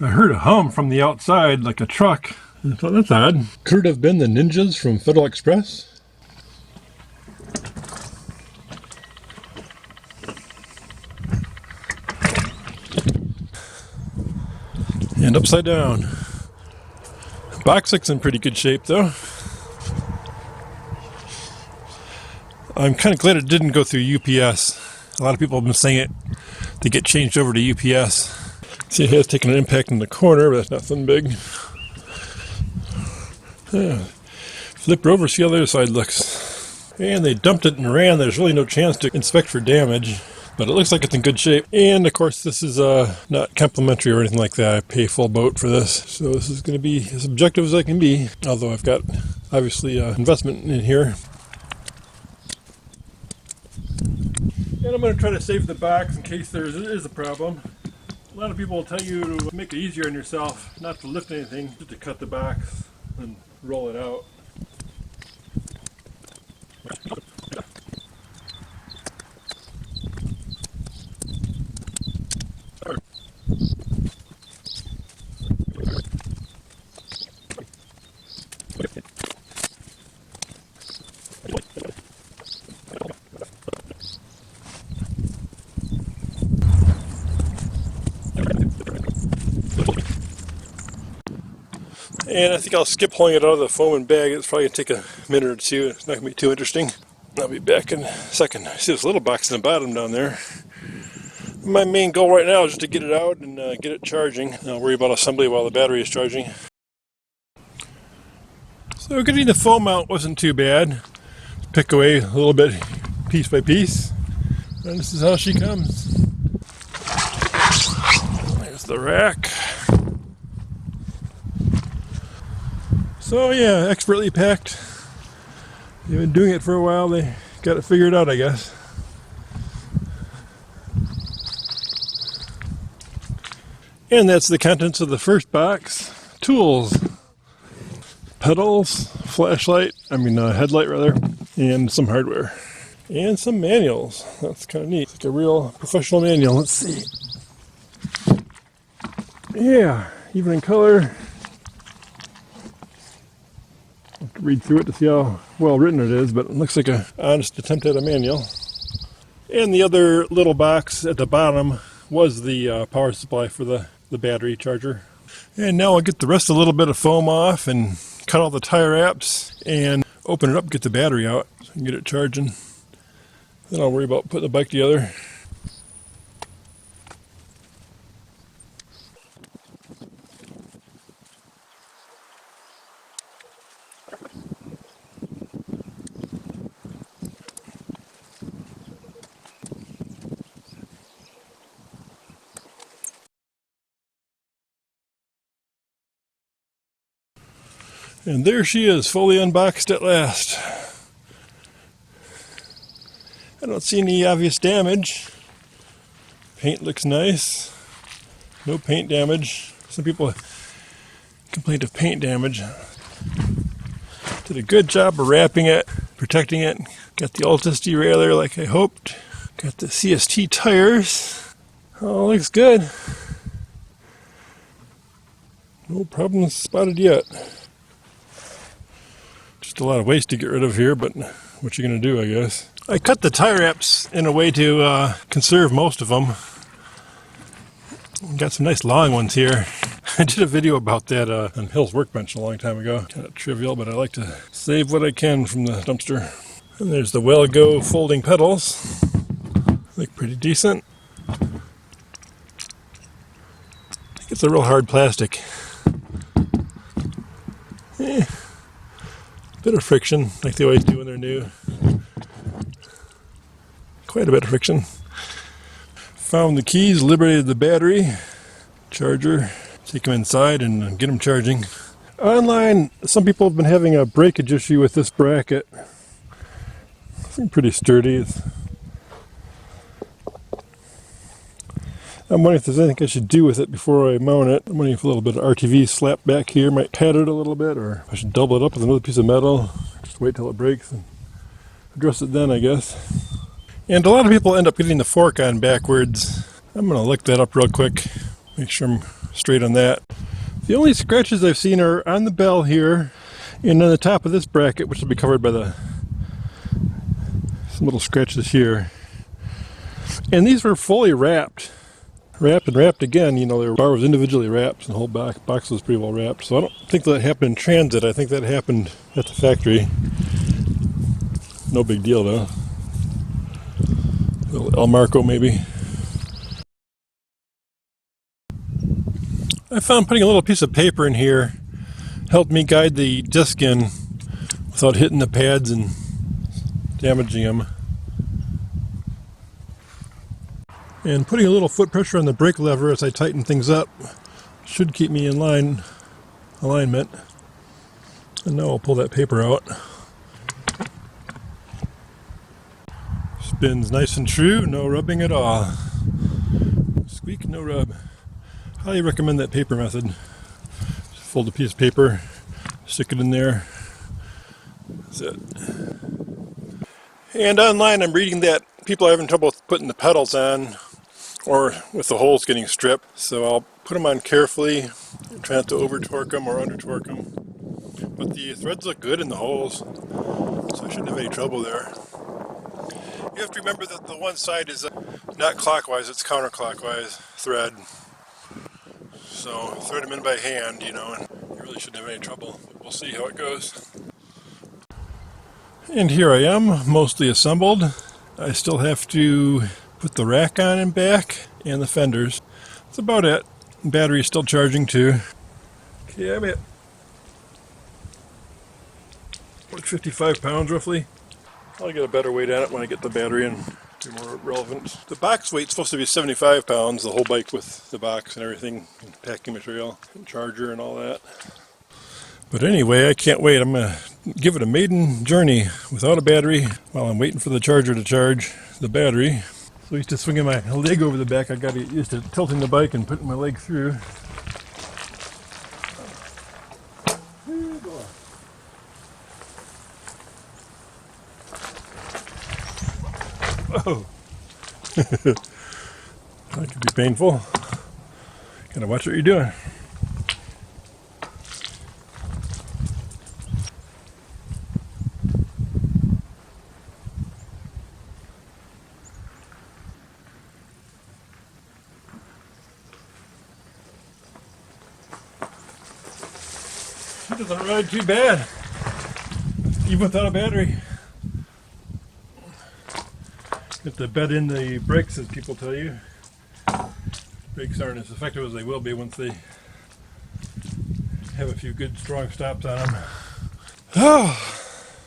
I heard a hum from the outside like a truck. I thought that's odd. Could it have been the ninjas from Federal Express? And upside down. Box looks in pretty good shape though. I'm kind of glad it didn't go through UPS. A lot of people have been saying it. They get changed over to UPS. See, it has taken an impact in the corner, but that's nothing big. Yeah. Flip her over, see how the other side looks. And they dumped it and ran. There's really no chance to inspect for damage, but it looks like it's in good shape. And of course, this is not complimentary or anything like that. I pay full boat for this. So this is going to be as objective as I can be. Although I've got, obviously, investment in here. And I'm going to try to save the box in case there is a problem. A lot of people will tell you to make it easier on yourself, not to lift anything, just to cut the box and roll it out. And I think I'll skip pulling it out of the foam and bag. It's probably going to take a minute or two. It's not going to be too interesting. I'll be back in a second. I see this little box in the bottom down there. My main goal right now is just to get it out and get it charging. I'll worry about assembly while the battery is charging. So getting the foam out wasn't too bad. Pick away a little bit, piece by piece. And this is how she comes. There's the rack. So yeah, expertly packed. They've been doing it for a while. They got it figured out, I guess. And that's the contents of the first box. Tools, pedals, flashlight, headlight rather, and some hardware. And some manuals. That's kind of neat. It's like a real professional manual. Let's see. Yeah, even in color. I have to read through it to see how well written it is, but it looks like an honest attempt at a manual. And the other little box at the bottom was the power supply for the battery charger. And now I'll get the rest of a little bit of foam off and cut all the tire wraps and open it up, get the battery out so I can get it charging. Then I'll worry about putting the bike together. And there she is, fully unboxed at last. I don't see any obvious damage. Paint looks nice. No paint damage. Some people complained of paint damage. Did a good job of wrapping it, protecting it. Got the Altus derailleur like I hoped. Got the CST tires. Oh, looks good. No problems spotted yet. Just a lot of waste to get rid of here, but what you gonna do, I guess. I cut the tire wraps in a way to conserve most of them. Got some nice long ones here. I did a video about that on Hill's Workbench a long time ago. Kind of trivial, but I like to save what I can from the dumpster. And there's the Wallke folding pedals. Look pretty decent. I think it's a real hard plastic. Bit of friction, like they always do when they're new. Quite a bit of friction. Found the keys, liberated the battery, charger, take them inside and get them charging. Online, some people have been having a breakage issue with this bracket. It's pretty sturdy. I'm wondering if there's anything I should do with it before I mount it. I'm wondering if a little bit of RTV slap back here might pad it a little bit, or I should double it up with another piece of metal. Just wait till it breaks and address it then, I guess. And a lot of people end up getting the fork on backwards. I'm going to look that up real quick Make sure I'm straight on that. The only scratches I've seen are on the bell here and on the top of this bracket, which will be covered by some little scratches here. And these were fully wrapped. Wrapped and wrapped again. You know, the bar was individually wrapped and the whole box was pretty well wrapped. So I don't think that happened in transit. I think that happened at the factory. No big deal though. A little El Marco maybe. I found putting a little piece of paper in here helped me guide the disc in without hitting the pads and damaging them. And putting a little foot pressure on the brake lever as I tighten things up should keep me in alignment. And now I'll pull that paper out. Spins nice and true, no rubbing at all. Squeak, no rub. Highly recommend that paper method. Just fold a piece of paper, stick it in there. That's it. And online I'm reading that people are having trouble putting the pedals on or with the holes getting stripped. So I'll put them on carefully, try not to over torque them or under torque them. But the threads look good in the holes, so I shouldn't have any trouble there. You have to remember that the one side is not clockwise, it's counterclockwise thread. So thread them in by hand, you know, and you really shouldn't have any trouble. We'll see how it goes. And here I am, mostly assembled. I still have to put the rack on and back and the fenders. That's about it. Battery's still charging too. Okay, I'm at 55 pounds roughly. I'll get a better weight on it when I get the battery in. Be more relevant. The box weight's supposed to be 75 pounds, the whole bike with the box and everything, and packing material, and charger and all that. But anyway, I can't wait. I'm going to give it a maiden journey without a battery while I'm waiting for the charger to charge the battery. So used to swinging my leg over the back, I got used to tilting the bike and putting my leg through. Whoa! That could be painful. Gotta watch what you're doing. She doesn't ride too bad, even without a battery. You have to bed in the brakes, as people tell you. Brakes aren't as effective as they will be once they have a few good strong stops on them. Oh,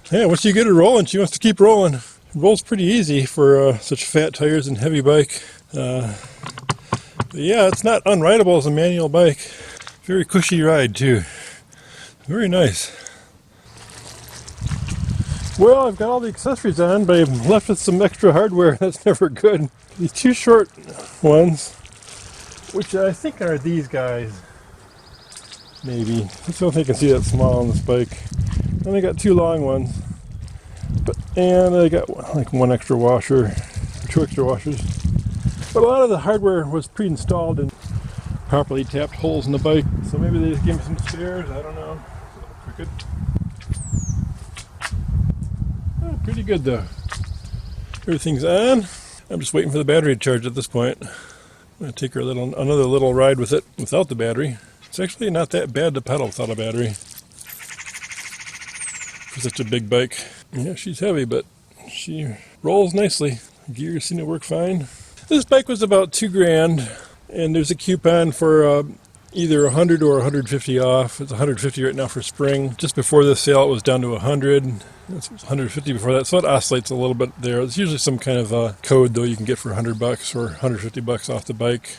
yeah, once you get it rolling, she wants to keep rolling. It rolls pretty easy for such fat tires and heavy bike. But yeah, it's not unrideable as a manual bike. Very cushy ride too. Very nice. Well, I've got all the accessories on, but I'm left with some extra hardware. That's never good. These two short ones, which I think are these guys. Maybe. I don't think I can see that small on this bike. Then I got two long ones. And I got like one extra washer, or two extra washers. But a lot of the hardware was pre-installed and properly tapped holes in the bike. So maybe they just gave me some spares, I don't know. So, good. Oh, pretty good though. Everything's on. I'm just waiting for the battery to charge at this point. I'm going to take her another little ride with it without the battery. It's actually not that bad to pedal without a battery for such a big bike. Yeah, she's heavy, but she rolls nicely. Gears seem to work fine. This bike was about $2,000, and there's a coupon for either 100 or 150 off. It's 150 right now for spring. Just before this sale, it was down to 100. It was 150 before that, so it oscillates a little bit there. There's usually some kind of code though you can get for $100 or 150 bucks off the bike.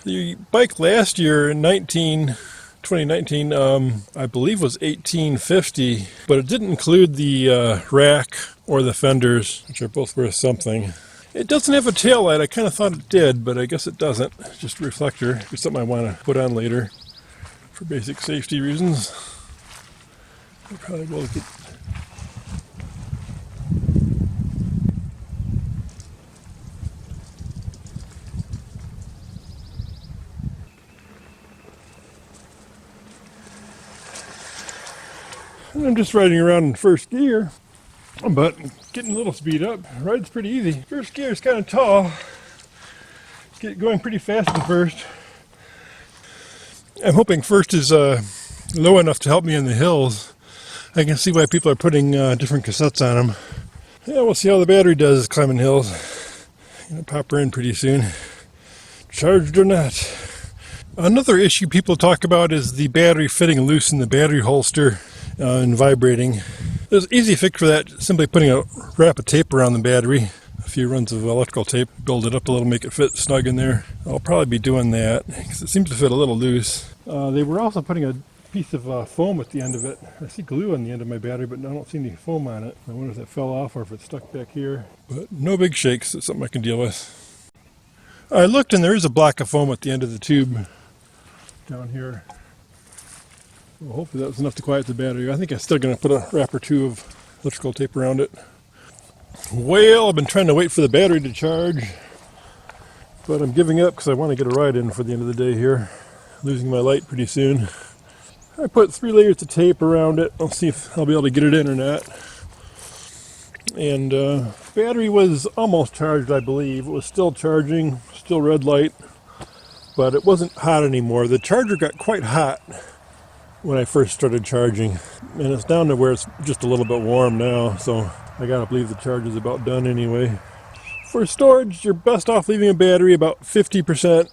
The bike last year in 2019, I believe was $1,850, but it didn't include the rack or the fenders, which are both worth something. It doesn't have a tail light. I kind of thought it did, but I guess it doesn't. It's just a reflector. It's something I want to put on later for basic safety reasons. I probably will get. And I'm just riding around in first gear, but getting a little speed up. Ride's pretty easy. First gear is kind of tall. Get going pretty fast in first. I'm hoping first is low enough to help me in the hills. I can see why people are putting different cassettes on them. Yeah, we'll see how the battery does climbing hills. Gonna pop her in pretty soon. Charged or not. Another issue people talk about is the battery fitting loose in the battery holster and vibrating. There's an easy fix for that, simply putting a wrap of tape around the battery. A few runs of electrical tape, build it up a little, make it fit snug in there. I'll probably be doing that because it seems to fit a little loose. They were also putting a piece of foam at the end of it. I see glue on the end of my battery, but I don't see any foam on it. I wonder if that fell off or if it's stuck back here. But no big shakes. It's something I can deal with. I looked and there is a block of foam at the end of the tube down here. Well, hopefully that was enough to quiet the battery. I think I'm still going to put a wrap or two of electrical tape around it. Well, I've been trying to wait for the battery to charge, but I'm giving up because I want to get a ride in for the end of the day here. Losing my light pretty soon. I put 3 layers of tape around it. I'll see if I'll be able to get it in or not. And battery was almost charged, I believe. It was still charging, still red light, but it wasn't hot anymore. The charger got quite hot when I first started charging, and it's down to where it's just a little bit warm now, so I gotta believe the charge is about done anyway. For storage, you're best off leaving a battery about 50%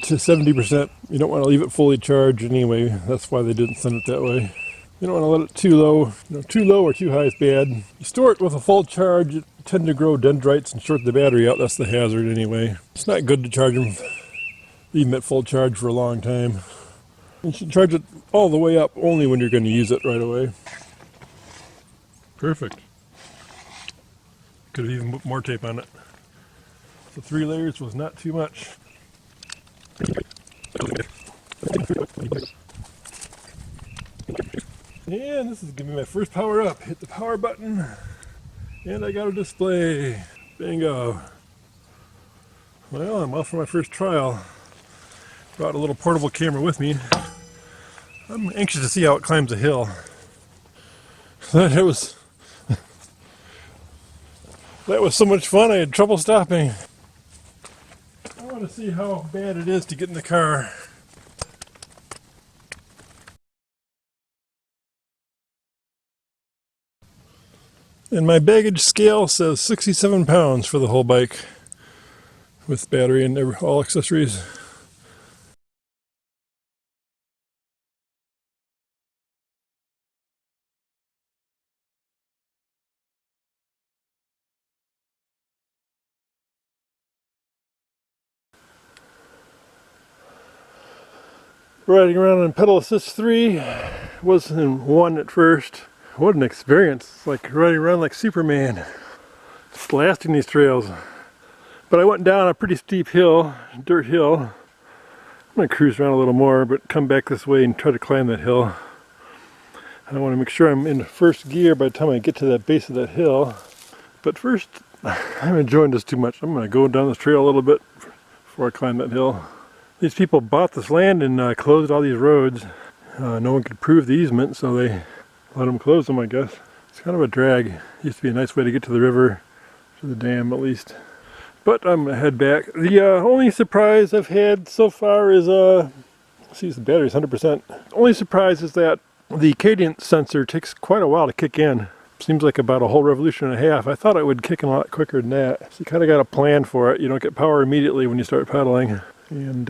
to 70%. You don't want to leave it fully charged anyway. That's why they didn't send it that way. You don't want to let it too low. Too low or too high is bad. You store it with a full charge, it tend to grow dendrites and short the battery out. That's the hazard anyway. It's not good to charge them, leave them at full charge for a long time. You should charge it all the way up only when you're going to use it right away. Perfect. Could have even put more tape on it. The 3 layers was not too much. And this is giving me my first power up. Hit the power button, and I got a display. Bingo. Well, I'm off for my first trial. Brought a little portable camera with me. I'm anxious to see how it climbs a hill. That was so much fun, I had trouble stopping. I want to see how bad it is to get in the car. And my baggage scale says 67 pounds for the whole bike with battery and all accessories. Riding around in pedal assist 3, was in 1 at first. What an experience. It's like riding around like Superman. Just blasting these trails. But I went down a pretty steep hill, dirt hill. I'm going to cruise around a little more, but come back this way and try to climb that hill. I want to make sure I'm in first gear by the time I get to that base of that hill. But first, I'm enjoying this too much. I'm going to go down this trail a little bit before I climb that hill. These people bought this land and closed all these roads. No one could prove the easement, so they let them close them, I guess. It's kind of a drag. Used to be a nice way to get to the river, to the dam at least. But I'm gonna head back. The only surprise I've had so far is, see, the battery's 100%. Only surprise is that the cadence sensor takes quite a while to kick in. Seems like about a whole revolution and a half. I thought it would kick in a lot quicker than that. So you kind of got a plan for it. You don't get power immediately when you start pedaling. And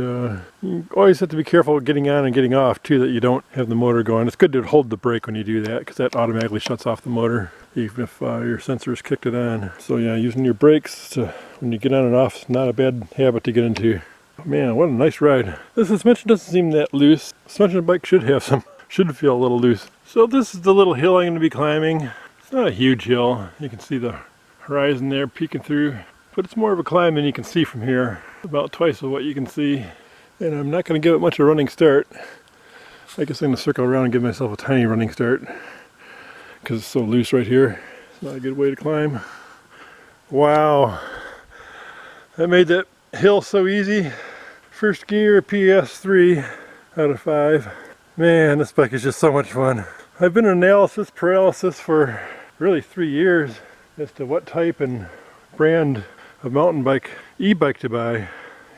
you always have to be careful getting on and getting off too, that you don't have the motor going. It's good to hold the brake when you do that, because that automatically shuts off the motor even if your sensor's kicked it on. So yeah, using your brakes when you get on and off is not a bad habit to get into. Man, what a nice ride. This suspension doesn't seem that loose. Suspension bike should feel a little loose. So this is the little hill I'm going to be climbing. It's not a huge hill. You can see the horizon there peeking through, but it's more of a climb than you can see from here. About twice of what you can see. And I'm not going to give it much of a running start. I guess I'm going to circle around and give myself a tiny running start, because it's so loose right here. It's not a good way to climb. Wow. That made that hill so easy. First gear, PS3 out of 5. Man, this bike is just so much fun. I've been in analysis paralysis for really 3 years as to what type and brand of mountain bike, e-bike to buy.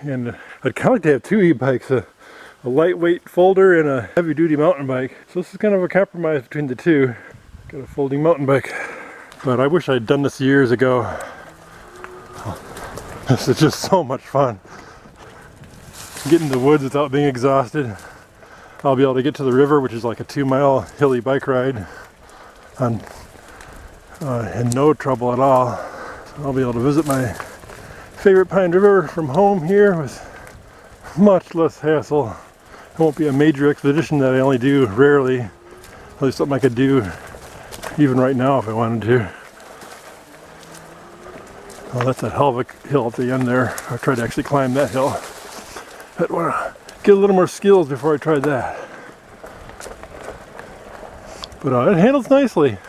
And I'd kind of like to have 2 e-bikes, a lightweight folder and a heavy duty mountain bike. So this is kind of a compromise between the two. Got a folding mountain bike. But I wish I'd done this years ago. This is just so much fun. Get in the woods without being exhausted. I'll be able to get to the river, which is like a 2-mile hilly bike ride on, and no trouble at all. So I'll be able to visit my favorite Pine River from home here with much less hassle. It won't be a major expedition that I only do rarely. At least something I could do even right now if I wanted to. Well, that's a hell of a hill at the end there. I tried to actually climb that hill. I'd want to get a little more skills before I tried that. But it handles nicely. A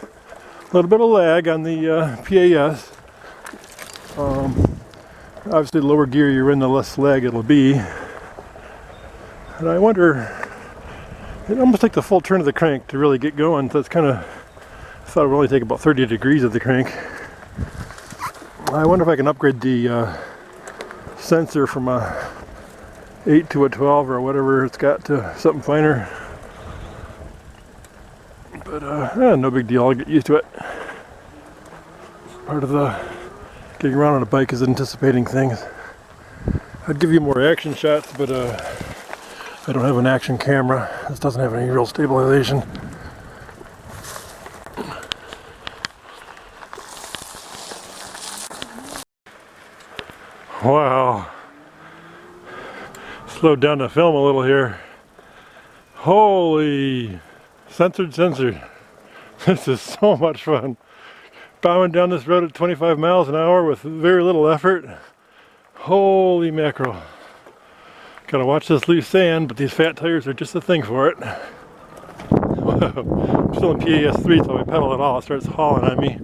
little bit of lag on the PAS. Obviously, the lower gear you're in, the less lag it'll be. And I wonder, it almost takes the full turn of the crank to really get going. So it's kind of, I thought it would only take about 30 degrees of the crank. I wonder if I can upgrade the sensor from a 8 to a 12 or whatever it's got to something finer. But no big deal, I'll get used to it. Part of the getting around on a bike is anticipating things. I'd give you more action shots, but I don't have an action camera. This doesn't have any real stabilization. Wow. Slowed down the film a little here. Holy, censored. This is so much fun. Bombing down this road at 25 miles an hour with very little effort. Holy mackerel. Gotta watch this loose sand, but these fat tires are just the thing for it. I'm still in PAS3, so I pedal at all, it starts hauling on me.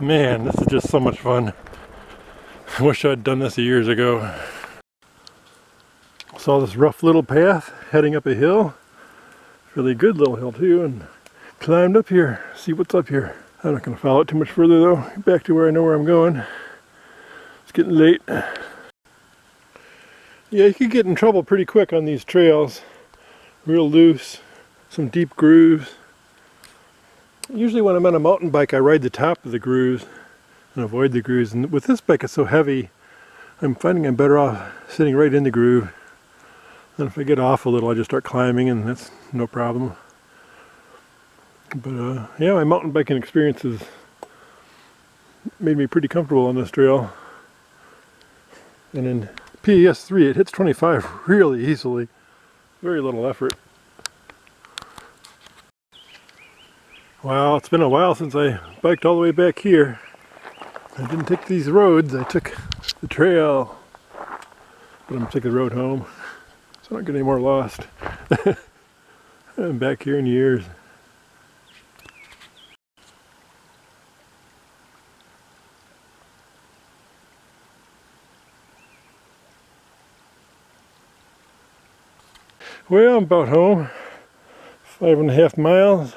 Man, this is just so much fun. I wish I'd done this years ago. Saw this rough little path heading up a hill. Really good little hill too, and climbed up here, see what's up here. I'm not going to follow it too much further though. Back to where I know where I'm going. It's getting late. Yeah, you could get in trouble pretty quick on these trails. Real loose, some deep grooves. Usually when I'm on a mountain bike, I ride the top of the grooves and avoid the grooves. And with this bike, it's so heavy, I'm finding I'm better off sitting right in the groove. Then if I get off a little, I just start climbing, and that's no problem. But yeah, my mountain biking experience has made me pretty comfortable on this trail. And in PAS3, it hits 25 really easily. Very little effort. Wow, it's been a while since I biked all the way back here. I didn't take these roads, I took the trail. But I'm gonna take the road home, so I don't get any more lost. I'm back here in years. Well, I'm about home, 5.5 miles,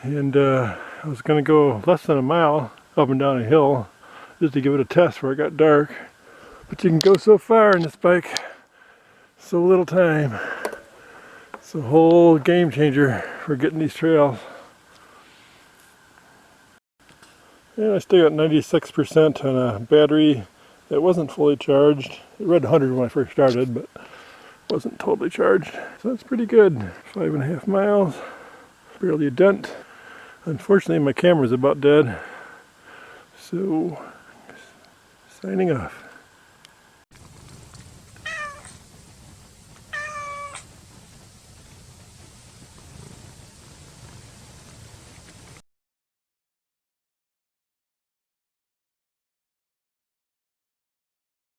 and I was going to go less than a mile up and down a hill just to give it a test before it got dark. But you can go so far in this bike, so little time. It's a whole game changer for getting these trails. And I still got 96% on a battery that wasn't fully charged. It read 100 when I first started, but wasn't totally charged. So that's pretty good. 5.5 miles, barely a dent. Unfortunately, my camera's about dead. So, signing off.